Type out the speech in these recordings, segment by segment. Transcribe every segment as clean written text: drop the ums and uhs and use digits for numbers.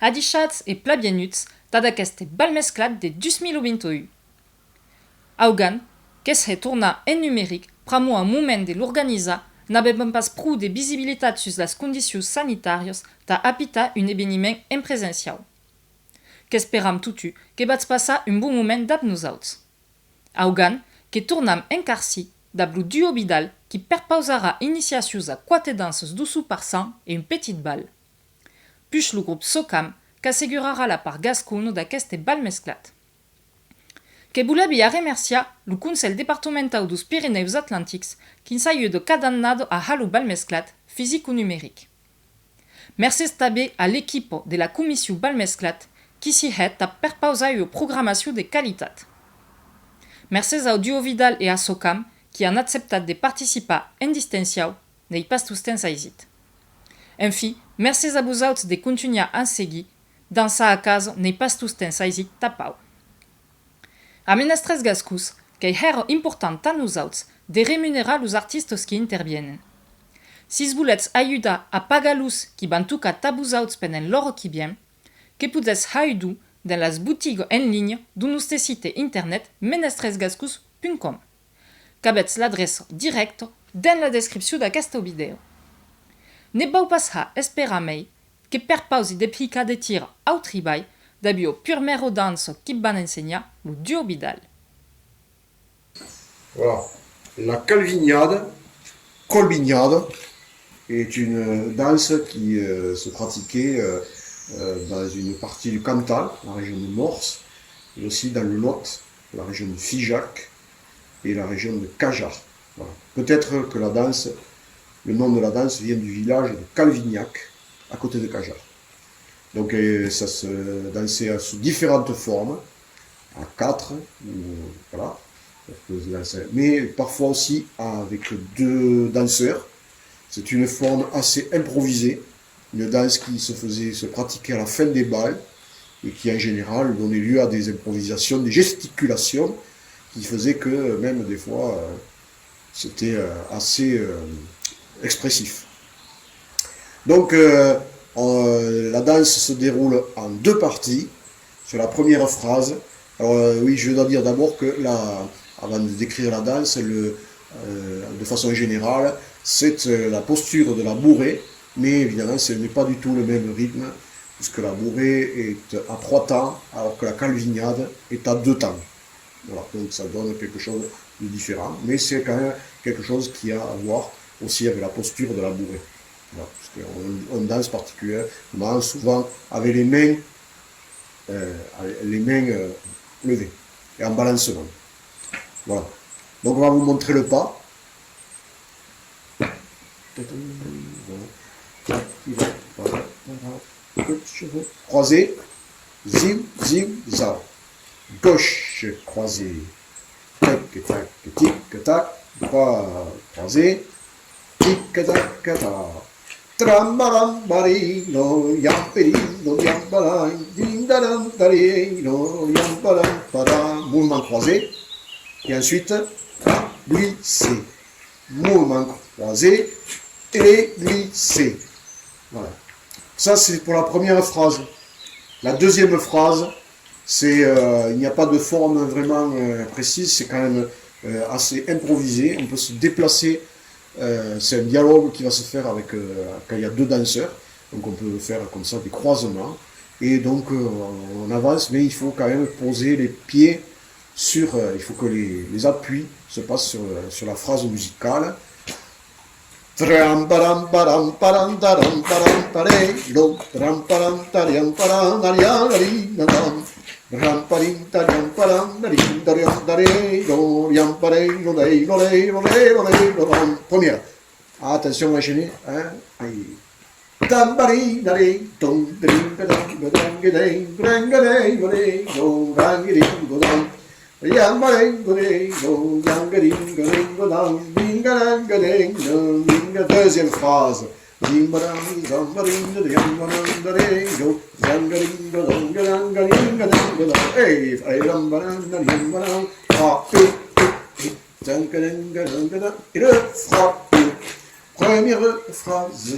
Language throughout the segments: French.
adichatz e plabienuts tad aquesta balmesclat de 2021. Augan, qu'es retourna en numérique, pramo un moment de l'organisa, n'avem pas prou de visibilitat sus las condicions sanitàries ta apita un eveniment en presencial. Qu'esperam tutu que bats passar un bon moment d'ab nosauts. Augan, que tornam encarci, d'ab lo duo Vidal, qui perpausara initiations a 4 danses d'usu par 100 et une petite balle. Puix lo groupe Socam, qu'assegurara la part gascono d'aqueste balmesclat. Que boulebi a remercia lo Consell Departamental dos Pirineus Atlantics qui s'aille de cadannado a halo balmesclat physico-numérique. Merci tabe à l'équipe de la commission balmesclat qui s'y het a perpausar o programmation de qualitat. Merci à Audio Vidal et à Socam qui han acceptat de participer en distanciau nei pas tous temps aisit. Enfin, merci à vous autres de continuer à seguir dans sa casa nei pas tous temps aisit tapau. A menestres gascus, qu'ei era important a nosauts de remunerar los artistes qui intervienen. Si voulez ayudar a pagar-los qui van tocar tabusauts pendant l'hora qui vient, que podes aidu dans las boutiques en ligne d'un nostre site internet menestresgascus.com. Cabets l'adresse directe dans la description d'aquesta vidéo. Ne vau pas esperar mei que per pausi de pica de tir au treball d'abio purmero danse qui van enseigner le duo Vidal. Voilà. La calvignade, colbignade, est une danse qui se pratiquait dans une partie du Cantal, la région de Morse, et aussi dans le Lot, la région de Figeac et la région de Cajar. Voilà. Peut-être que le nom de la danse vient du village de Calvignac, à côté de Cajar. Donc ça se dansait sous différentes formes, à 4, voilà, mais parfois aussi avec 2 danseurs. C'est une forme assez improvisée, une danse qui se pratiquait à la fin des balles et qui en général donnait lieu à des improvisations, des gesticulations qui faisaient que même des fois c'était assez expressif. Donc la danse se déroule en 2 parties. Sur la première phrase, alors oui, je dois dire d'abord que avant de décrire la danse, de façon générale, c'est la posture de la bourrée, mais évidemment ce n'est pas du tout le même rythme, puisque la bourrée est à 3 temps, alors que la calvignade est à 2 temps. Voilà, donc ça donne quelque chose de différent, mais c'est quand même quelque chose qui a à voir aussi avec la posture de la bourrée. Voilà, parce qu'on danse particulièrement souvent avec les mains levées et en balancement. Voilà. Donc on va vous montrer le pas. Croisé, zim, zim, zao. Gauche croisé, tac, tac, tic, tac, droit croisé, tic, tac, tac. Trambaram barino, yamperino, yambarai, dindaram tarino, yambaram para. Mouvement croisé. Et ensuite, glissé. Mouvement croisé et glissé. Voilà. Ça, c'est pour la première phrase. La deuxième phrase, c'est il n'y a pas de forme vraiment précise, c'est quand même assez improvisé. On peut se déplacer. C'est un dialogue qui va se faire avec quand il y a 2 danseurs. Donc on peut faire comme ça des croisements. Et donc on avance, mais il faut quand même poser les pieds sur. Il faut que les appuis se passent sur la phrase musicale. Tram param param param taram param tarelo tram param tariam param ariam ram parim tariam param darim dariam darelo yam parelo dei lo dei lo dei lo dei lo dam. Première. Attention, enchaîner. Tambari dari tom drim pedam pedam gedei grangedei godei go grangedei godam. Yam parem godei go grangedei godam. Deuxième phrase. Et le frappe. Première phrase.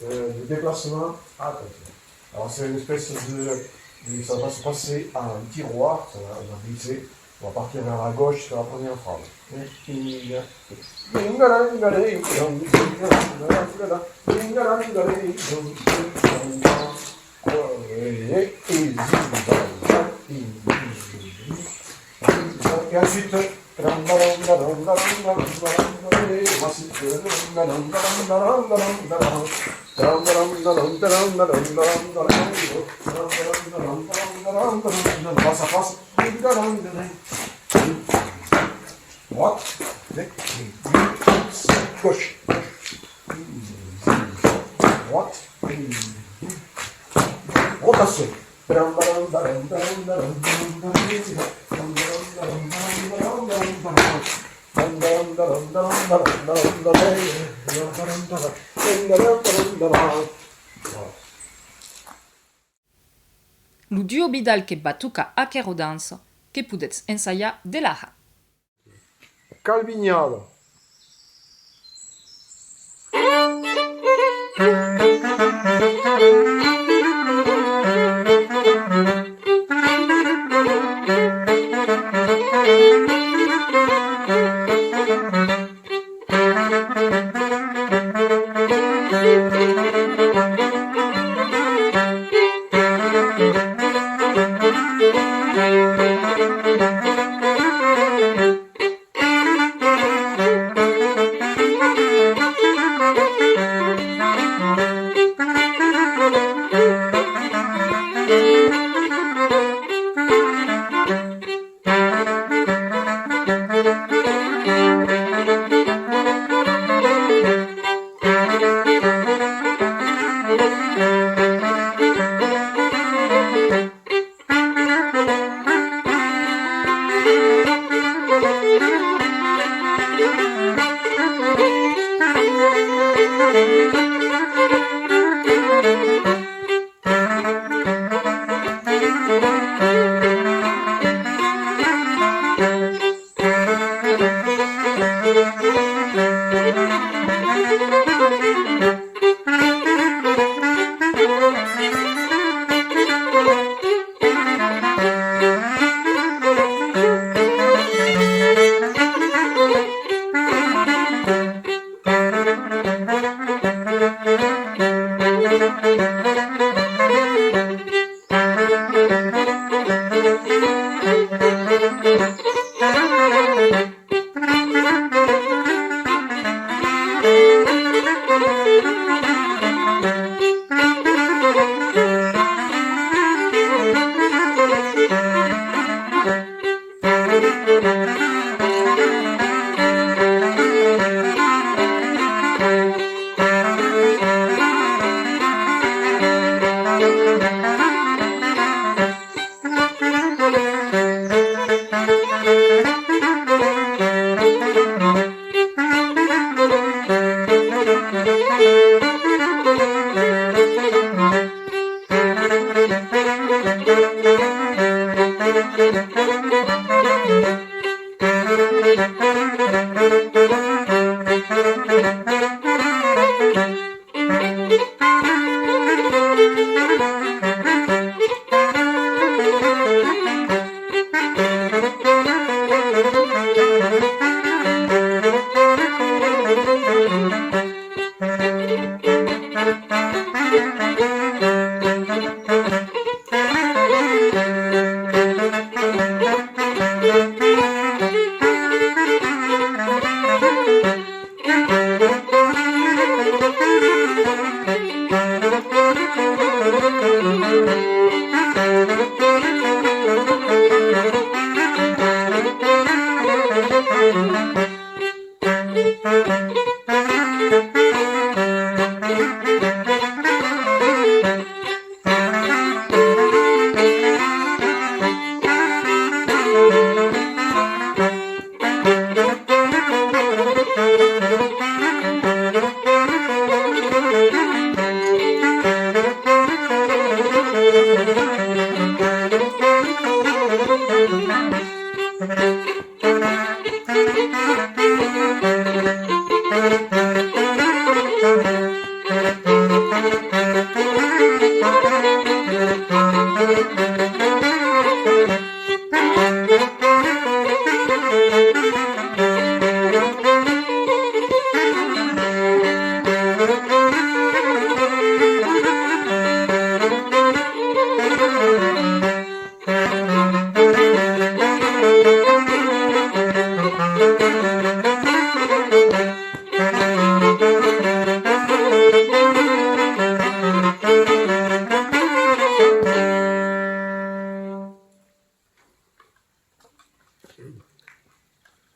de déplacement. Attention. Alors c'est une espèce ça va se passer à un tiroir, ça va glisser. On va partir vers la gauche, c'est la première phrase. Et ensuite, face à face, droite, gauche, droite, rotation. Lu duo bidal che batuca a chero danza, che pudets ensaia de laha. Calvignade.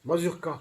Mazurka.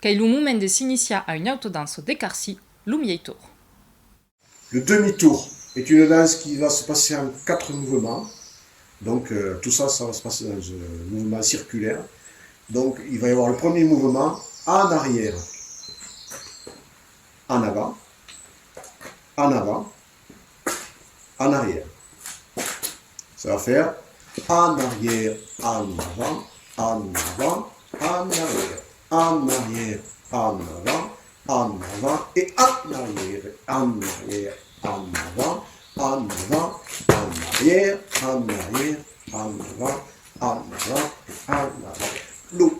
Kailu mumende s'initia à une autodanse au décarci, l'Umieitor. Le demi-tour est une danse qui va se passer en 4 mouvements. Donc tout ça, ça va se passer dans un mouvement circulaire. Donc il va y avoir le premier mouvement en arrière, en avant, en avant, en arrière. Ça va faire en arrière, en avant, en avant, en arrière, en arrière, en avant, en avant et en arrière, en arrière, en avant, en avant, en arrière, en arrière, en avant, en avant, en arrière. L'autre.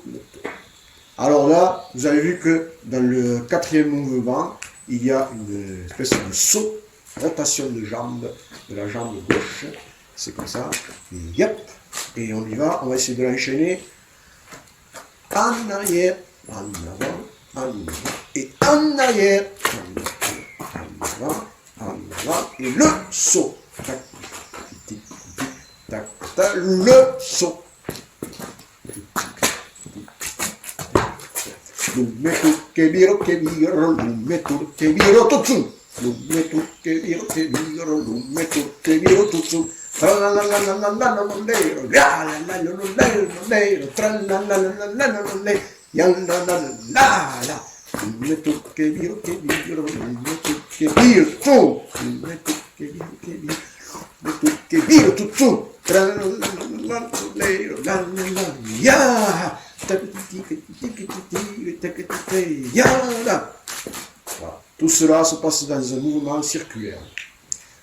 Alors là, vous avez vu que dans le 4e mouvement, il y a une espèce de saut, rotation de jambe, de la jambe gauche. C'est comme ça. Et yep. Et on y va. On va essayer de l'enchaîner. En arrière, en avant, en avant. Et en arrière, en avant, en voilà, et le saut. Tac, tic, tic, tac, tac, le saut. Lume tu che viro, lume tu che viro tutsu. Lume tu che viro, lume tu che viro tutsu. Tra la la la la la la la mondero, la la la la mondero, mondero, tra la la la la la la mondero, ya la la la la. Lume tu che viro, lume tu che viro tu. Lume tu che viro, lume tu che viro tutsu. Tra la la la la la mondero, la la la ya. Voilà. Tout cela se passe dans un mouvement circulaire.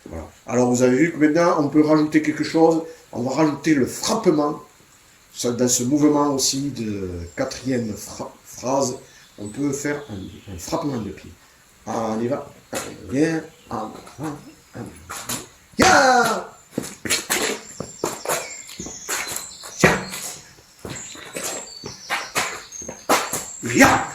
Voilà. Alors vous avez vu que maintenant on peut rajouter quelque chose, on va rajouter le frappement. Dans ce mouvement aussi de quatrième phrase, on peut faire un frappement de pied. On y va. Viens, yeah. Ya!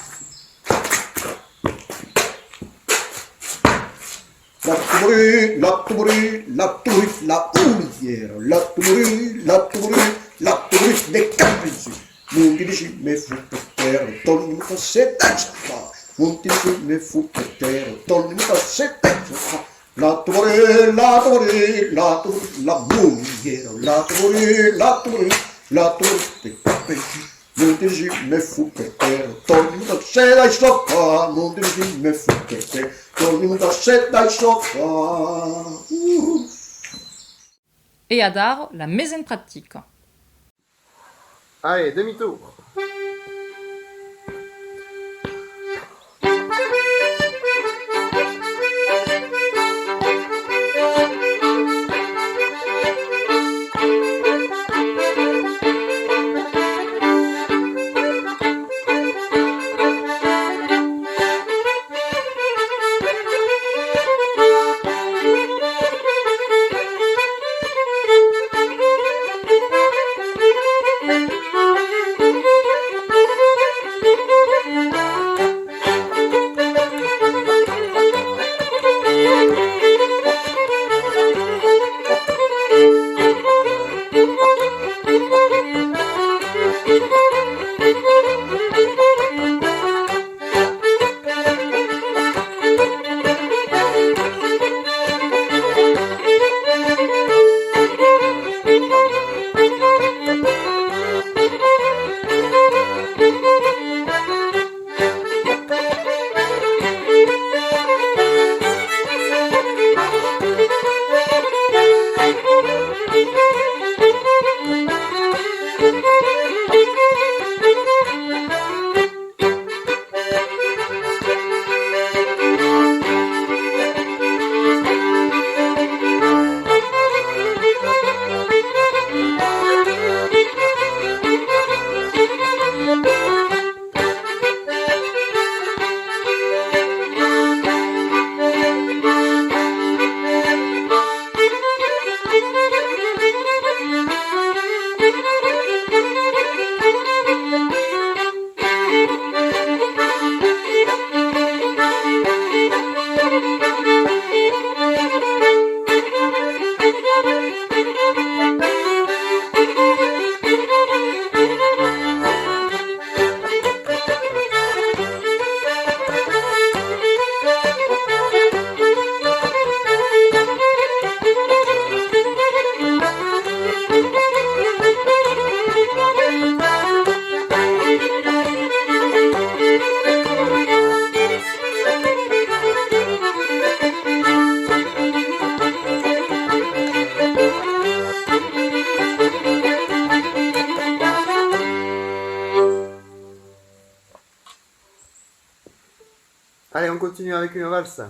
La tumori, la tumori, la tumori, la uliera, la tumori, la tumori, la tumori, le capricci. Non ti dici me fu per terra, torni mi se taccia fa. Non ti dici me fu per terra, torni mi se taccia fa. La tumori, la tumori, la tumori, la uliera, la tumori, la tumori, la tumori, le capricci. Non ti dici me fu per terra, torni da sé dai sopra, non ti dici me fu per terra, torni da sé dai sopra. Et Adar, la mise en pratique. Allez, demi-tour. Allez, on continue avec une valse.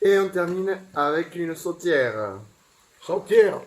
Et on termine avec une sautière. Sautière.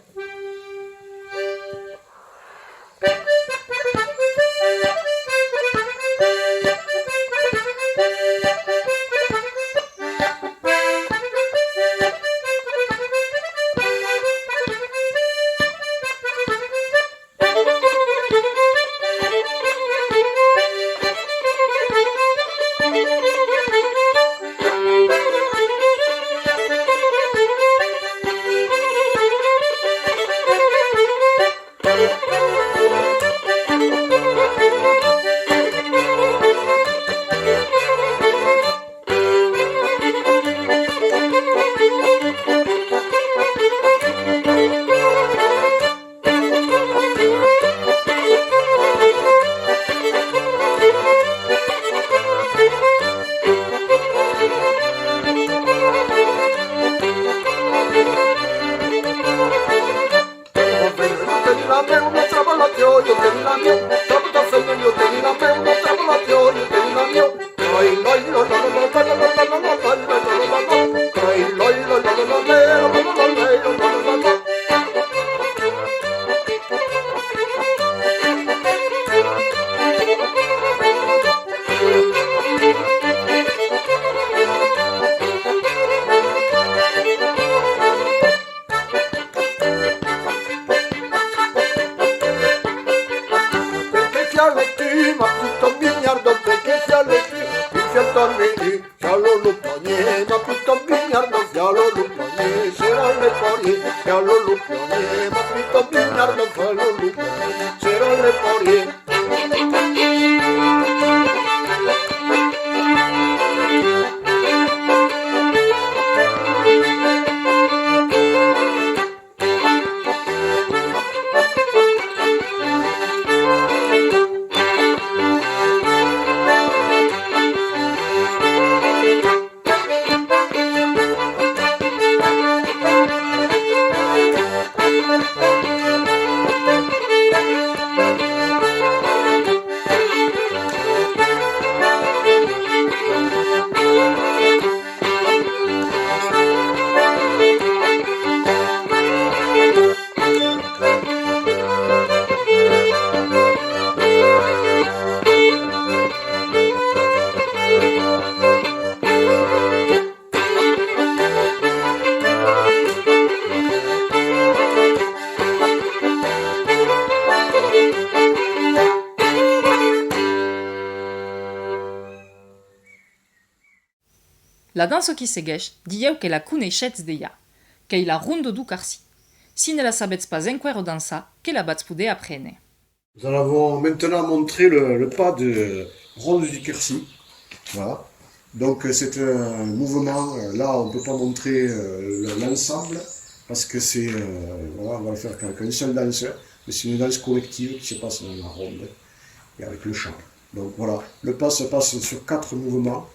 La danse qui segueix dieu que la coneixetz deia, qu'ei la ronde du carci. Si ne la sabetz pas enquero dansa, que la batz poder apprendre. Nous en avons maintenant montré le pas de Ronde du Quercy. Voilà. Donc c'est un mouvement, là on ne peut pas montrer l'ensemble, parce que c'est, voilà, on va le faire qu'avec un seul danseur, mais c'est une danse collective qui se passe dans la ronde, et avec le chant. Donc voilà, le pas se passe sur 4 mouvements,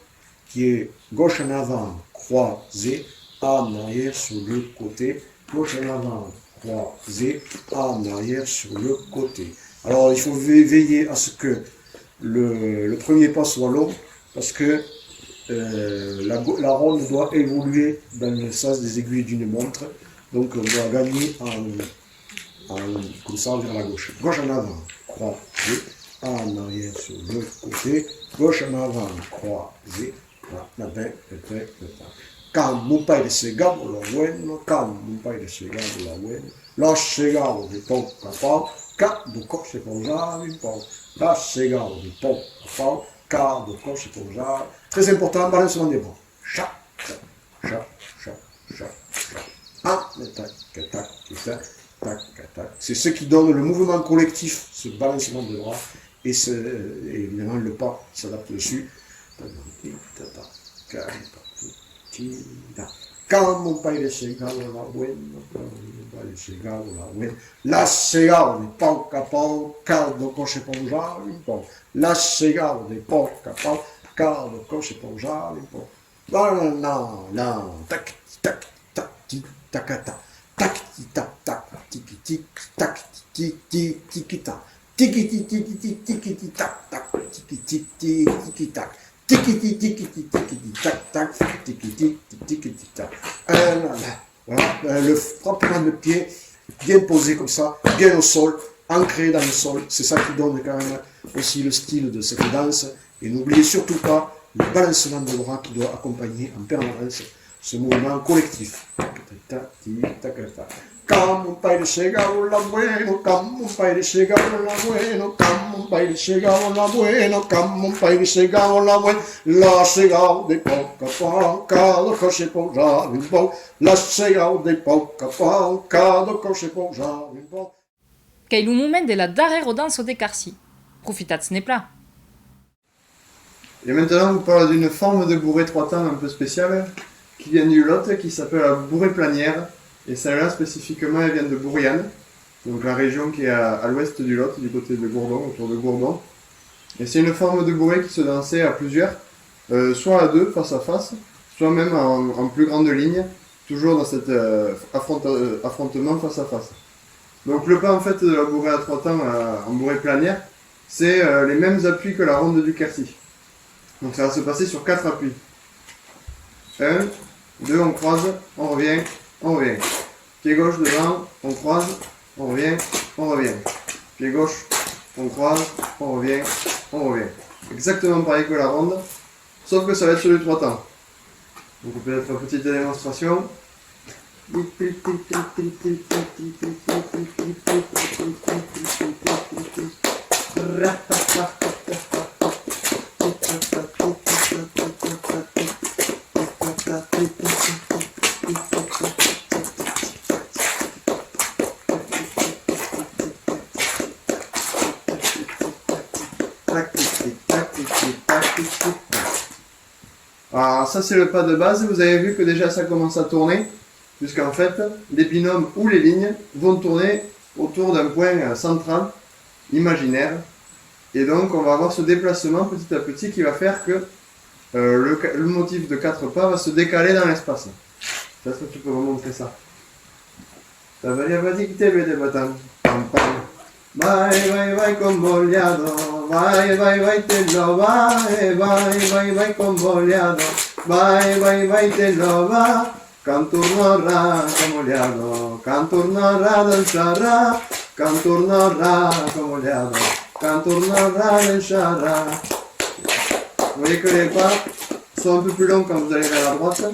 qui est gauche en avant, croisé, en arrière sur le côté, gauche en avant, croisé, en arrière sur le côté. Alors il faut veiller à ce que le premier pas soit long, parce que la ronde doit évoluer dans le sens des aiguilles d'une montre, donc on doit gagner comme ça vers la gauche. Gauche en avant, croisé, en arrière sur le côté, gauche en avant, croisé, quand mon pai de cegado la bueno, quand mon pai de cegado la bueno, la cegado de pau a pau, ca do cop se pousava em pau, la cegado de pau a pau, ca do cop se pousava. Très important, balancement des bras. Cha, cha, cha, cha, cha, cha. Ah, tac, tac, tac, tac, tac. C'est ce qui donne le mouvement collectif, ce balancement de bras, et évidemment le pas qui s'adapte dessus. Quand mon pai de cegado la bueno, quand mon pai de cegado la bueno, la cegado de pau a pau, car do coche ponjar un pau, la cegado de pau a pau, car do coche ponjar un pau. Non, non, non, tac, tac, tac, tic, tac, tac, tac, tac, tac, tic, tic, tac, tic, tic, tic, tac, tic, tic, tic, tic, tic, tac, tac, tic, tic, tic, tic, tac. Tiki tiki tiki tiki tac tac tiki tiki tiki tac. Voilà, le frappement de pied bien posé comme ça, bien au sol, ancré dans le sol. C'est ça qui donne quand même aussi le style de cette danse. Et n'oubliez surtout pas le balancement de bras qui doit accompagner en permanence ce mouvement collectif. Como un baile chegado la bueno, como un baile chegado la bueno, como un baile chegado la bueno, como un baile chegado la bueno, la chegado de poco a poco, cada cosa pousar un bom, la chegado de poco a poco, cada cosa pousar un bom. Keilu moment de la darrere danse de Carcy. Profitatz nepla. Et maintenant, on vous parle d'une forme de bourrée trois temps un peu spéciale qui vient du Lot, qui s'appelle la bourrée planière. Et celle-là, spécifiquement, elle vient de Bourriane, donc la région qui est à l'ouest du Lot, du côté de Gourdon, autour de Gourdon. Et c'est une forme de bourrée qui se dansait à plusieurs, soit à deux, face à face, soit même en plus grande ligne, toujours dans cet affrontement face à face. Donc le pas en fait de la bourrée à trois temps en bourrée planière, c'est les mêmes appuis que la ronde du Quercy. Donc ça va se passer sur 4 appuis. 1, 2, on croise, on revient, on revient. Pied gauche devant, on croise, on revient, on revient. Pied gauche, on croise, on revient, on revient. Exactement pareil que la ronde, sauf que ça va être sur les 3 temps. Donc on peut être une petite démonstration. Alors ça c'est le pas de base, vous avez vu que déjà ça commence à tourner, puisqu'en fait les binômes ou les lignes vont tourner autour d'un point central, imaginaire, et donc on va avoir ce déplacement petit à petit qui va faire que le motif de 4 pas va se décaler dans l'espace. Est-ce que tu peux remontrer ça? Ça va dire vas-y quitter le débattant. Vai, vai, vai convogliato, vai, vai, vai te lo vai, vai, vai, vai convogliato, vai, vai, vai te lo va, canturnorra convogliato, canturnorra danzarra, canturnorra convogliato, canturnorra danzarra. Vous voyez que les pas sont un peu plus longs quand vous allez vers la droite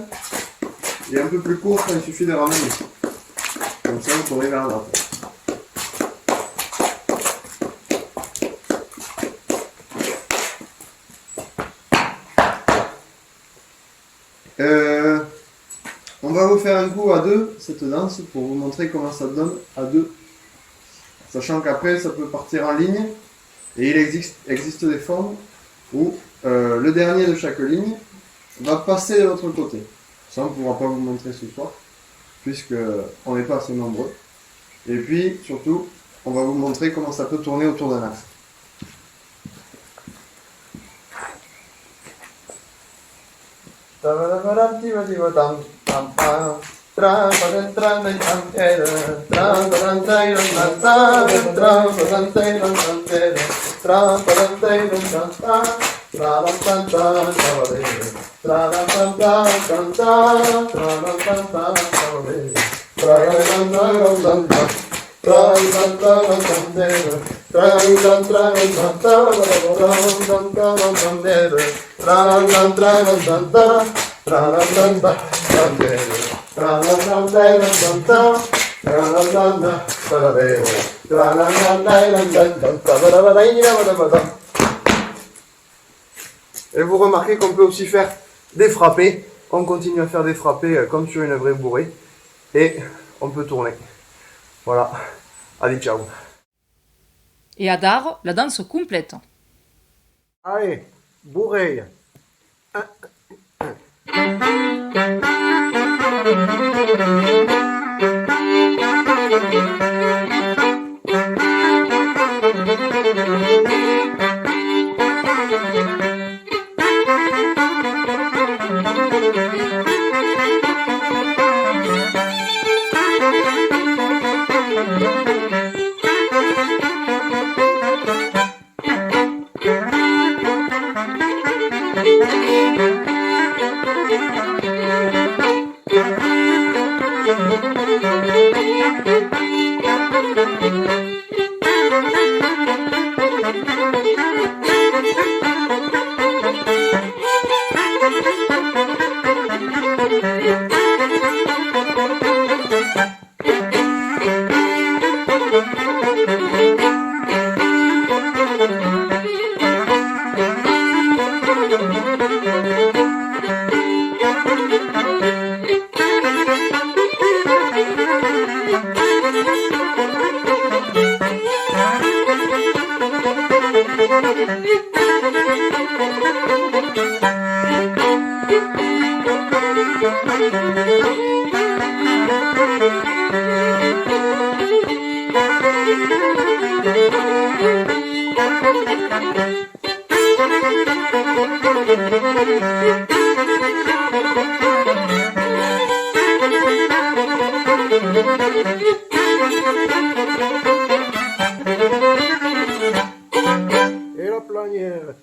et un peu plus courts quand il suffit de ramener. Comme ça vous pourrez vers la droite. On va vous faire un coup à deux, cette danse, pour vous montrer comment ça donne à deux. Sachant qu'après, ça peut partir en ligne, et il existe des formes où le dernier de chaque ligne va passer de l'autre côté. Ça, on ne pourra pas vous montrer ce soir, puisqu'on n'est pas assez nombreux. Et puis, surtout, on va vous montrer comment ça peut tourner autour d'un axe. Et vous remarquez qu'on peut aussi faire des frappés. On continue à faire des frappés comme sur une vraie bourrée. Et on peut tourner. Voilà. Allez, ciao. Et à Dar, la danse complète. Allez, bourrée. Thank you. Et la planière.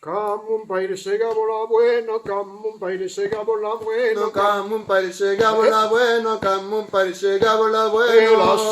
Camun paire segabo bueno, camun paire segabo bueno, Camun paire segabo bueno, camun paire segabo e la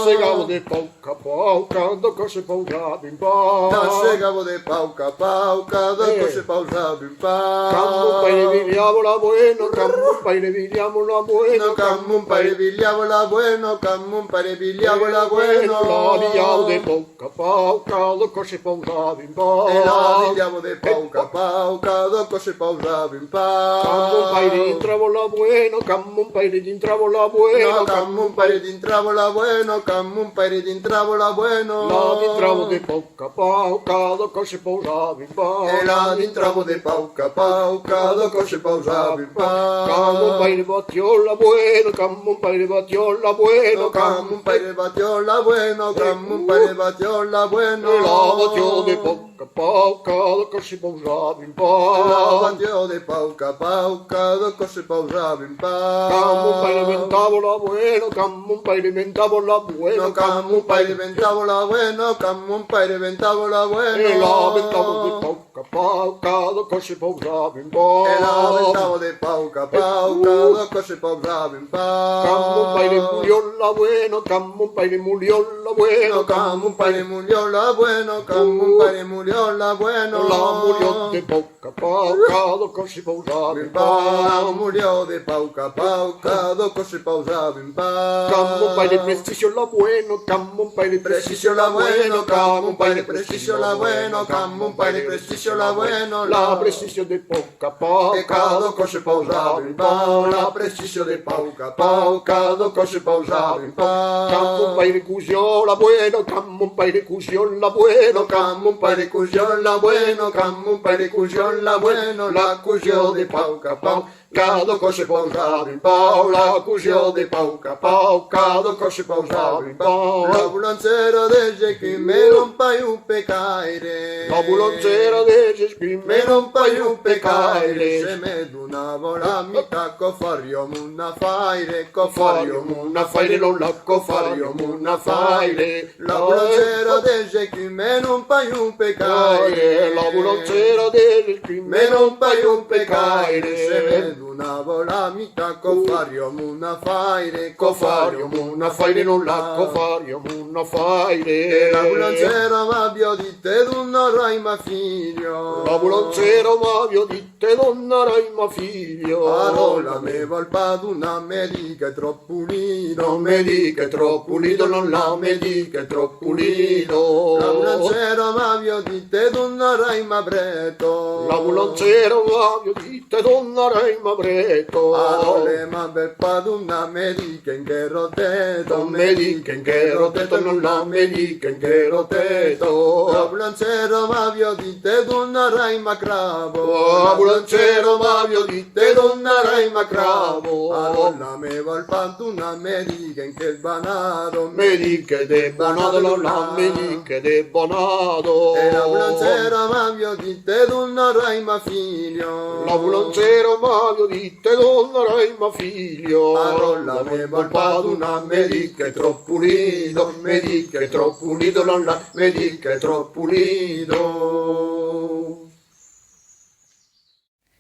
segabo bueno. de pauca pauca, do cose pauca bim pa. La segabo de pauca pauca, do cose pausa bim Camun paire pa. viliamo bueno, camun paire viliamo bueno, Camun paire vigliavo la bueno, camun paire vigliavo la bueno. La viliamo de pauca pauca, do cose pauca bim pa. E la vigliavo de pauca pauca, do cose pausa bim Camun paire pa. dintravo la bueno, camun paire dintravo la bueno, Camun paire dintravo la bueno, camun paire dintravo la bueno. la dintravo de pauca pauca, do cose pauca bim pa. E la dintravo de pauca pauca, do cose pausa bim Camun pa. paire batiola bueno, camun paire batiola bueno, Camun paire batiola bueno, camun paire batiola bueno. la batio de pauca pauca, do cose pauca bim La pa. batio de pauca pauca, do cose pausa bim pa. Camun paire ventavola bueno, camun paire ventavola bueno, Camun paire ventavola bueno, camun paire ventavola bueno. e la ventavo de pauca pauca, do cose pauca bim pa. E la ventavo de pauca pauca, do cose pausa bim pa. Camun paire muliola bueno, camun paire muliola bueno, Camun paire muliola bueno, camun paire muliola bueno. la murió de pauca pauca, do cose pauca bim pa. Murió de pauca pauca, do cose pausa bim pa. Camun paire prestigio la bueno, camun paire Prestigio la bueno, camun paire prestigio la bueno, camun paire prestigio la bueno. la prestigio de pauca pauca, Pecado cose pausa bim pa. La prestigio de pauca pauca, do cose pausa bim camun pa. paire cusiola bueno, camun paire cusiola bueno, Camun paire cusion la bueno, camun paire cusion la bueno, la cusió de pauca pau, Cado coche pausado in pau, la cusio di pauca pau, cado coche pausado in pau. La bulanzera de Jackie me non pai un pecaire. La bulanzera de Jackie Me non pai un pecaire. Se me donavo la mità cofario munna faire, cofario una faire non la cofario una faire. La bulanzera de Jackie me non pai un pecaire. La bulanzera de Jackie Me non pai un pecaire. Se me donavo la mità cofario munna faire, cofario una faire non la cofario una faire. La bulanzera m'abbia dite d'una raima figlio. La bulanzera m'abbia dite donna raima figlio. Allora me vol paduna me dica è troppo pulito. Non mi dica è troppo pulito, non la mi dica è troppo pulito. La bulanzera m'abbia dite d'una raima breto. La bulanzera m'abbia dite donna raima breto. Allora ma bel paduna me dica in che roteto. Non mi dica in che roteto, non la mi dica in che roteto. La bulanzera m'abbia dite d'una raima cravo. La bulanzera m'abbia dite donna raima cravo. Allora me vol paduna me dica in che banato. Mi dica ed è bonato, non la mi dica ed è bonato. E la bulanzera m'abbia dite d'una raima figlio. La bulanzera m'abbia dite donna raima figlio. Allora me vol paduna me dica è troppo pulito. Mi dica è troppo pulito, non la mi dica è troppo pulito.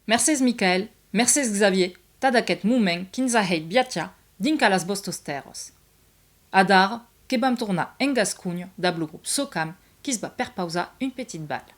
Mercez Michael, mercez Xavier, tadaket moumen kinzaheit biatia, dinkalas bostos terros. Adar, kebam tourna en Gascogne, d'ablo groupe Socam, qui se bat per pausa une petite balle.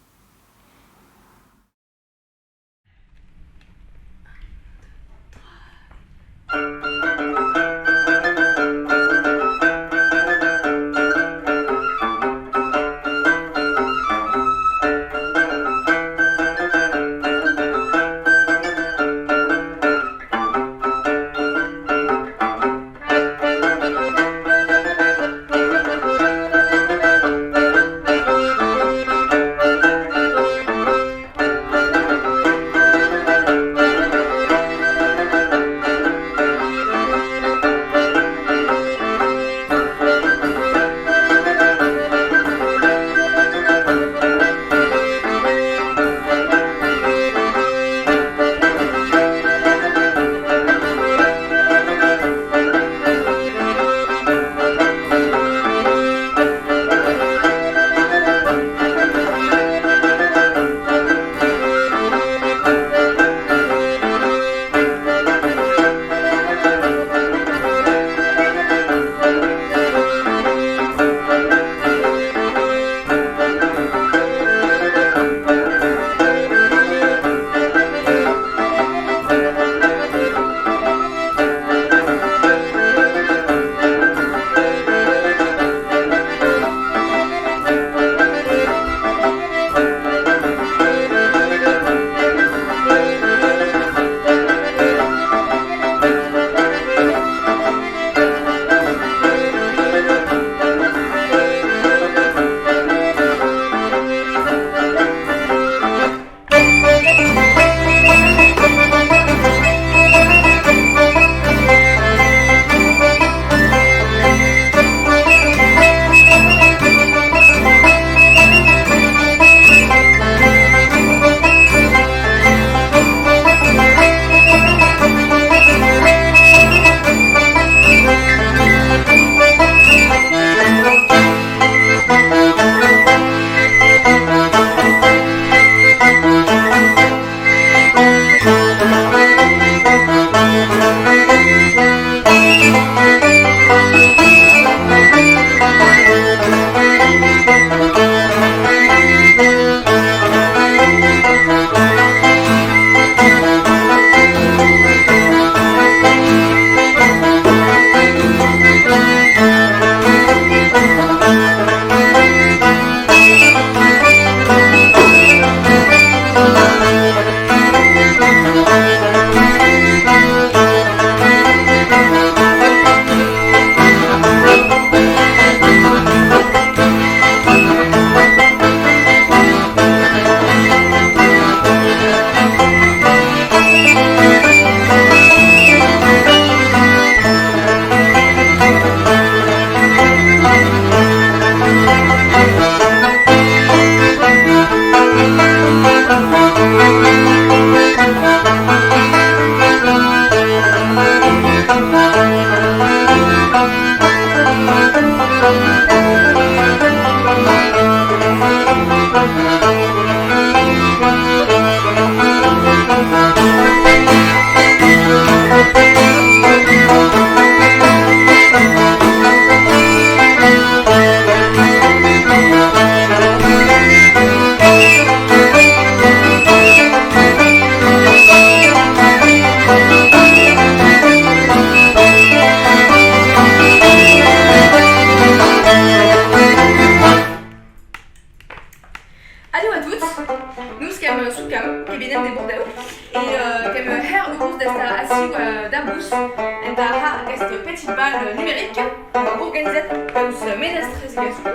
organitzat peus menestrès gascó.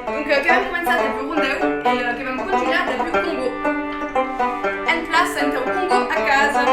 Donc que vam començar de plus rondeu i que vam continuar de plus Congo. En place entre el Congo a casa.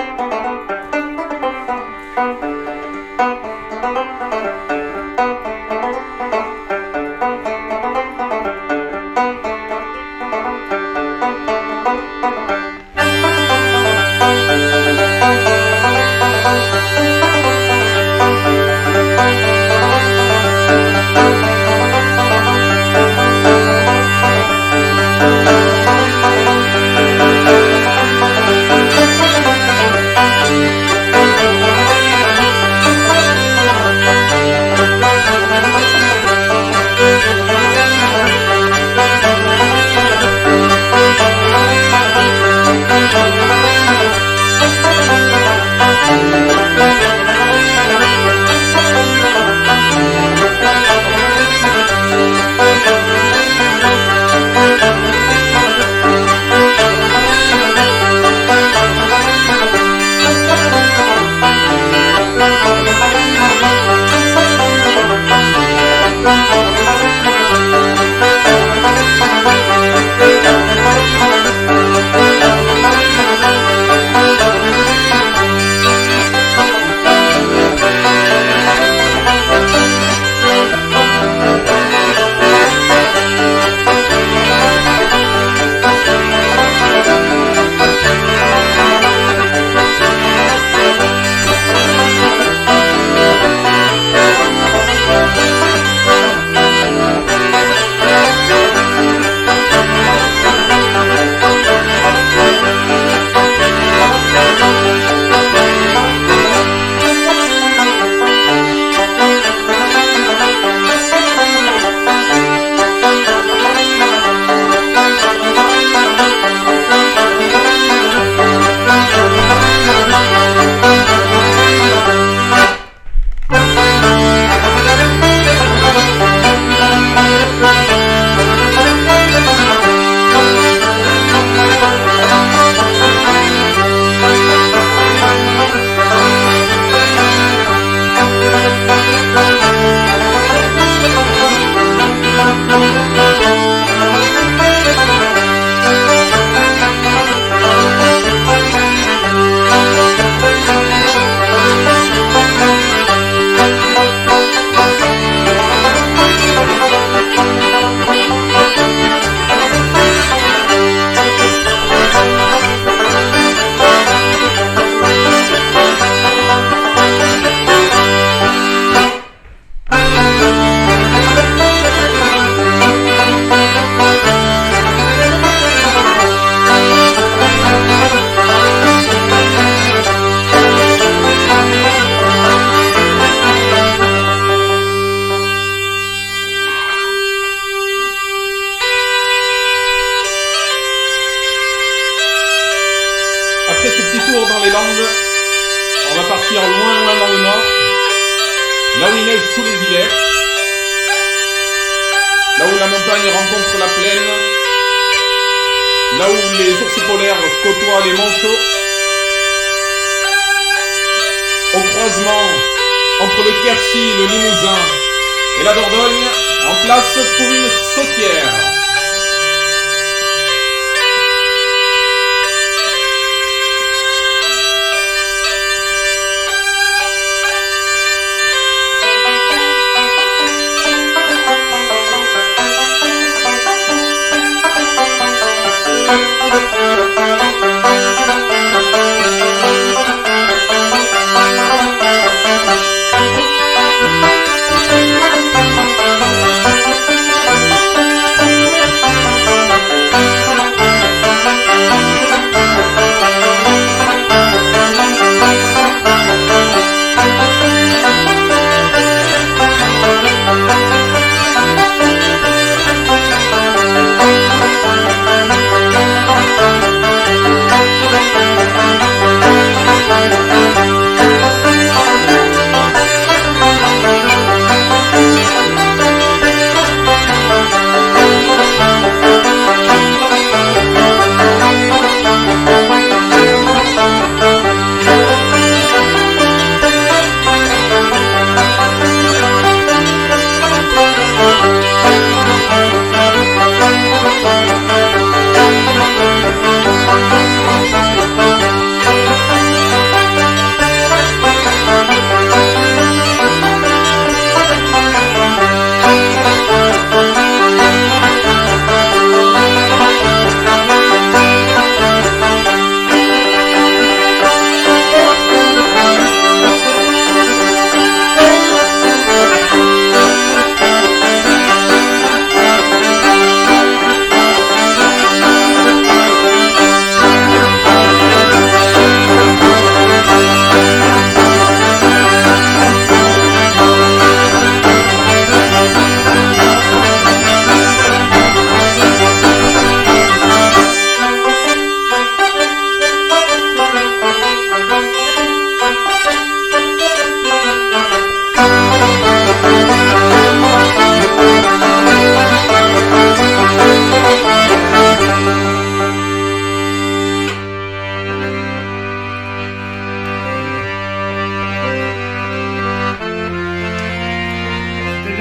les Landes, on va partir loin loin dans le nord, là où il neige tous les hivers, là où la montagne rencontre la plaine, là où les ours polaires côtoient les manchots, au croisement entre le Quercy, le Limousin et la Dordogne, en place pour une sautière.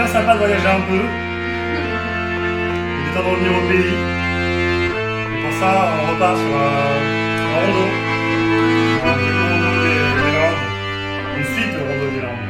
bien sympa de voyager un peu. Il est temps de revenir au pays. Et pour ça, on repart sur un rondeau. Un petit rondeau des Landes. Une suite de rondeau des Landes.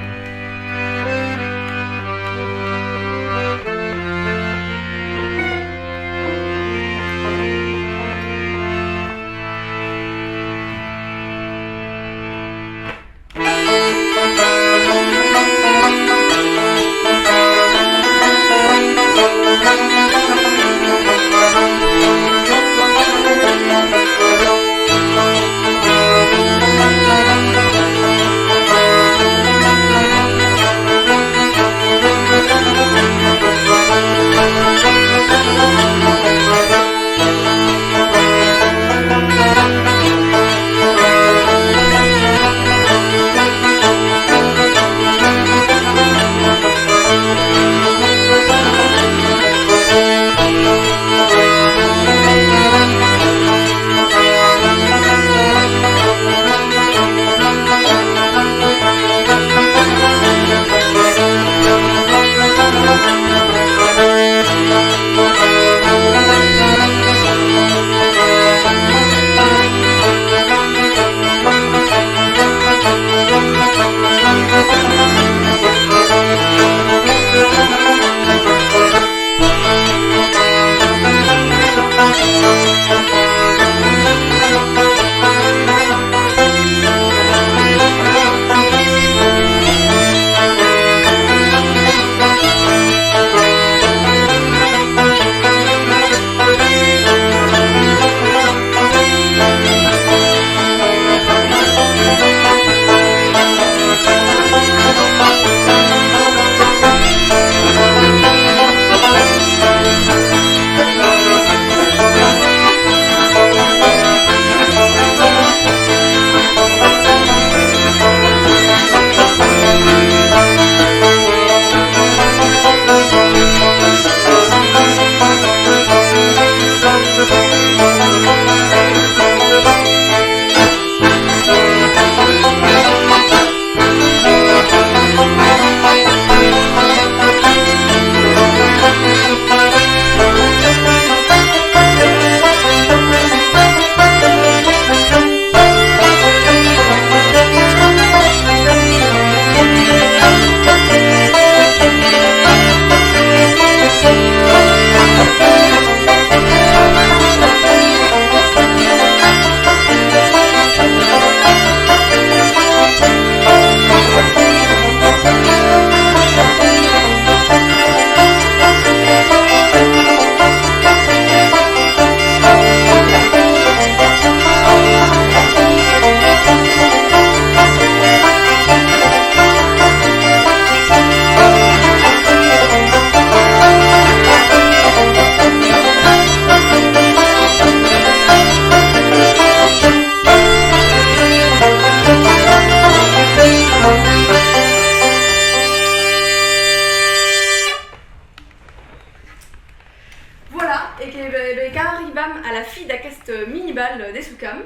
Minibal des Soukam.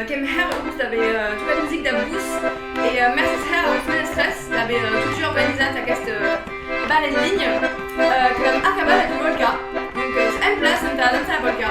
Kem her gust avait toute la musique d'Abous et merci her Menestress avait toujours organisé aquest bal en ligne que vam acabar avec Volca. Donc en place on t'a dansé à Volca.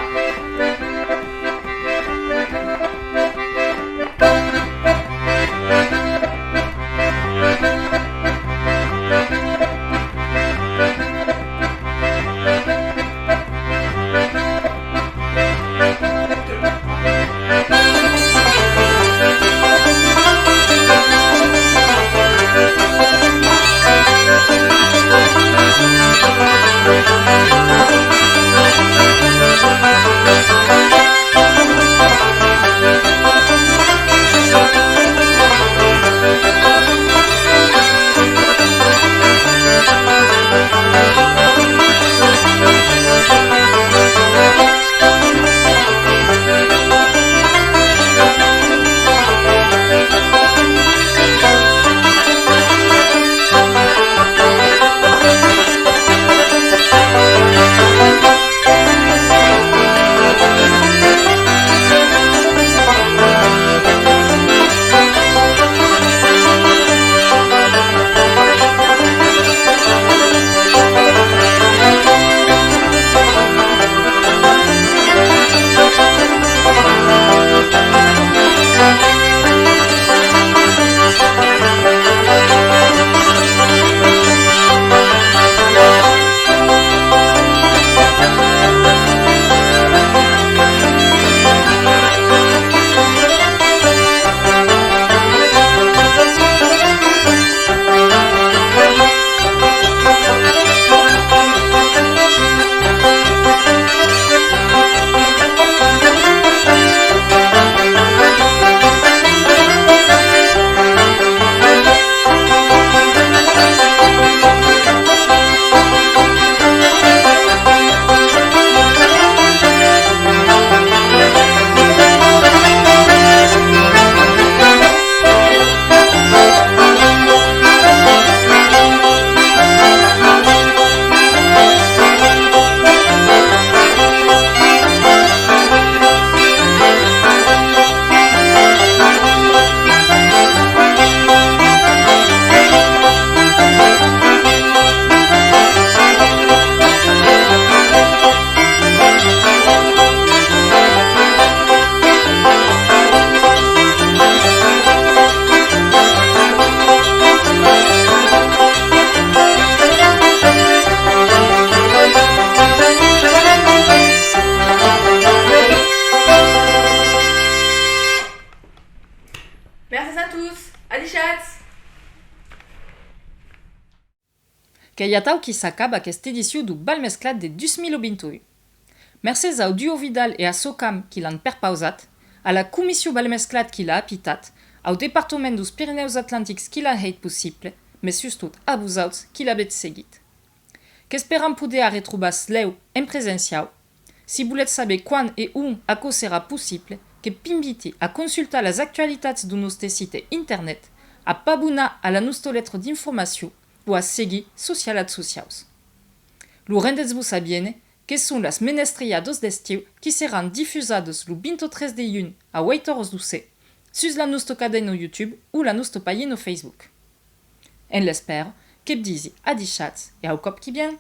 Thank you. che iatau qui s'acaba questa edizione du bal mesclat de 2022. Mercès au duo Vidal et à Socam qui l'han perpausat, à la commission bal mesclat qui l'a apitat, au département dos Pyrénées Atlantiques qui l'a heit possible, mais surtout a vous qui l'ha bet seguit. Qu'esperam poder a retrobas leu en presenciau. Si voulez saber quan et où a co sera possible, que pinviti a consultar les actualitats de nostre site internet, a pabuna a la nostra lettre d'information ou a seguir socialat sociaus. Lo rendez-vous a biene que sont las menestriados d'estiu qui seront diffusados le 23 de juin a 8 horas du sus la nostra cadena YouTube ou la nostra pagina Facebook. En l'espère, que bdisi a di chats et au cop qui bien.